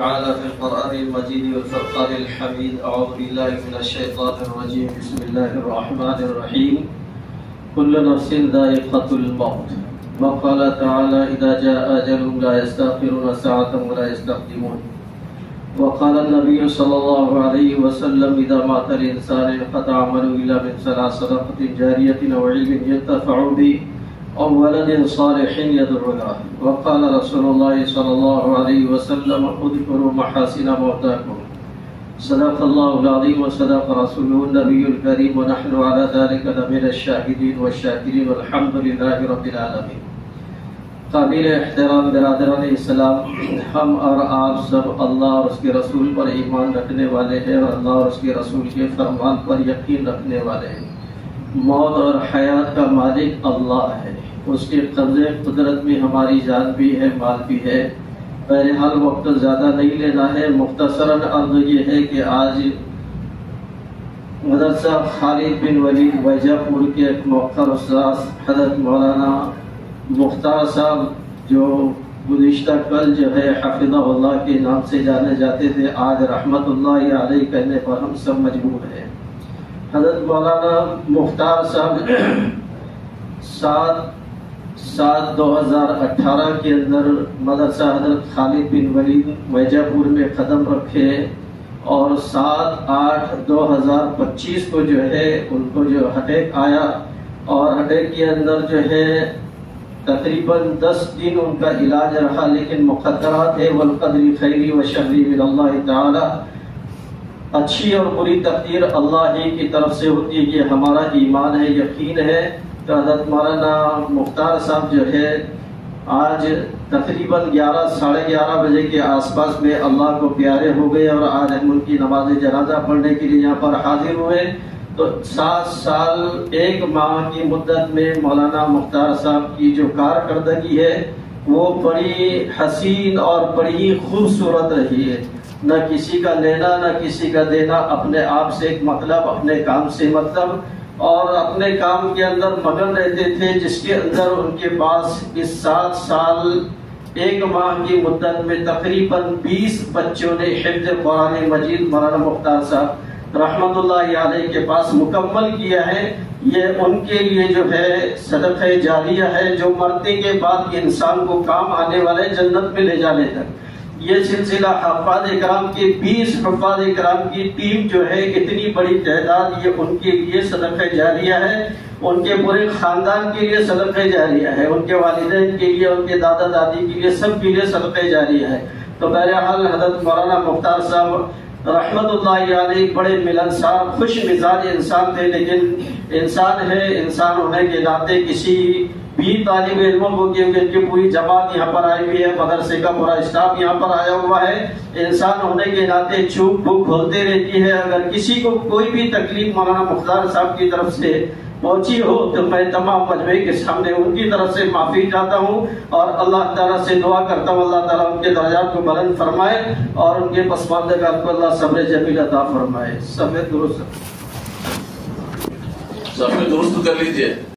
تعالى في القرآن المجيد والفرقان الحميد. أعوذ بالله من الشيطان الرجيم. بسم الله الرحمن الرحيم. كل نفس ذائقة الموت. وقال تعالى إذا جاء أجلهم لا يستأخرون ساعة ولا يستقدمون. وقال النبي صلى الله عليه وسلم إذا مات الإنسان انقطع عمله إلا من ثلاث: صدقة جارية أو علم ينتفع به أو ولد صالح يدعو له. وقال رسول الله صلى الله عليه وسلم اذكروا محاسن موتاكم. صدق الله العظيم وصدق رسوله النبي الكريم ونحن على ذلك لمن الشاهدين والشاكرين والحمد لله رب العالمين. قابل احترام برادران اسلام، ہم اور آپ سب اللہ اور اس کے رسول پر ایمان رکھنے والے ہیں اور اللہ اور اس کے رسول کے فرمان پر یقین رکھنے والے ہیں۔ موت اور حیات کا مالک اللہ ہے، اس کے قبضے قدرت میں ہماری جان بھی ہے، مال بھی ہے۔ بہرحال وقت زیادہ نہیں لینا ہے، مختصراً عرض یہ ہے کہ آج مدرسہ خالد بن ولید ویجا پور کے ایک موقر استاذ حضرت مولانا مختار صاحب، جو گزشتہ کل جو ہے حفظہ اللہ کے نام سے جانے جاتے تھے، آج رحمت اللہ علیہ کہنے پر ہم سب مجبور ہیں۔ حضرت مولانا مختار صاحب 7/7/2018 کے اندر مدرسہ حضرت خالد بن ولید ویجا پور میں قدم رکھے اور 7/8/2025 کو جو ہے ان کو جو اٹیک آیا، اور اٹیک کے اندر جو ہے تقریباً 10 دن ان کا علاج رہا، لیکن مقدرات ہے والقدر خیری و شری من اللہ تعالی، اچھی اور بری تقدیر اللہ ہی کی طرف سے ہوتی ہے۔ یہ ہمارا ایمان ہے، یقین ہے۔ تو حضرت مولانا مختار صاحب جو ہے آج تقریباً 11-11:30 بجے کے آس پاس میں اللہ کو پیارے ہو گئے، اور آج ہم ان کی نماز جنازہ پڑھنے کے لیے یہاں پر حاضر ہوئے۔ تو 7 سال 1 ماہ کی مدت میں مولانا مختار صاحب کی جو کارکردگی ہے وہ بڑی حسین اور بڑی خوبصورت رہی ہے۔ نہ کسی کا لینا نہ کسی کا دینا، اپنے آپ سے ایک مطلب، اپنے کام سے مطلب، اور اپنے کام کے اندر مگن رہتے تھے، جس کے اندر ان کے پاس اس 7 سال 1 ماہ کی مدت میں تقریباً 20 بچوں نے حفظ قرآن مجید مولانا مختار صاحب رحمت اللہ علیہ کے پاس مکمل کیا ہے۔ یہ ان کے لیے جو ہے صدقہ جاریہ ہے، جو مرنے کے بعد انسان کو کام آنے والے، جنت میں لے جانے تک۔ یہ سلسلہ حفاظ کرام کے 20 حفاظ کرام کی ٹیم جو ہے، اتنی بڑی تعداد، یہ ان کے لیے صدقہ جاریہ ہے، ان کے پورے خاندان کے لیے صدقہ جاریہ ہے، ان کے والدین کے لیے، ان کے دادا دادی کے لیے، سب کے لیے صدقہ جاریہ ہے۔ تو بہرحال حضرت مولانا مختار صاحب رحمت اللہ علیہ بڑے ملنسار، خوش مزاج انسان تھے، لیکن انسان ہے، انسان ہونے کے ناطے کسی بھی طالب علموں کو، کیونکہ ان کی پوری جماعت یہاں پر آئی ہوئی ہے، مدرسے کا پورا اسٹاف یہاں پر آیا ہوا ہے، انسان ہونے کے ناطے چوک بھوک کھولتے رہتی ہے۔ اگر کسی کو کوئی بھی تکلیف مولانا مختار صاحب کی طرف سے پہنچی ہو تو میں تمام مجمع کے سامنے ان کی طرف سے معافی چاہتا ہوں، اور اللہ تعالیٰ سے دعا کرتا ہوں اللہ تعالیٰ ان کے درجات کو بلند فرمائے اور ان کے پسماندگان کو اللہ صبر جمیل عطا فرمائے۔ سب درست کر لیجیے۔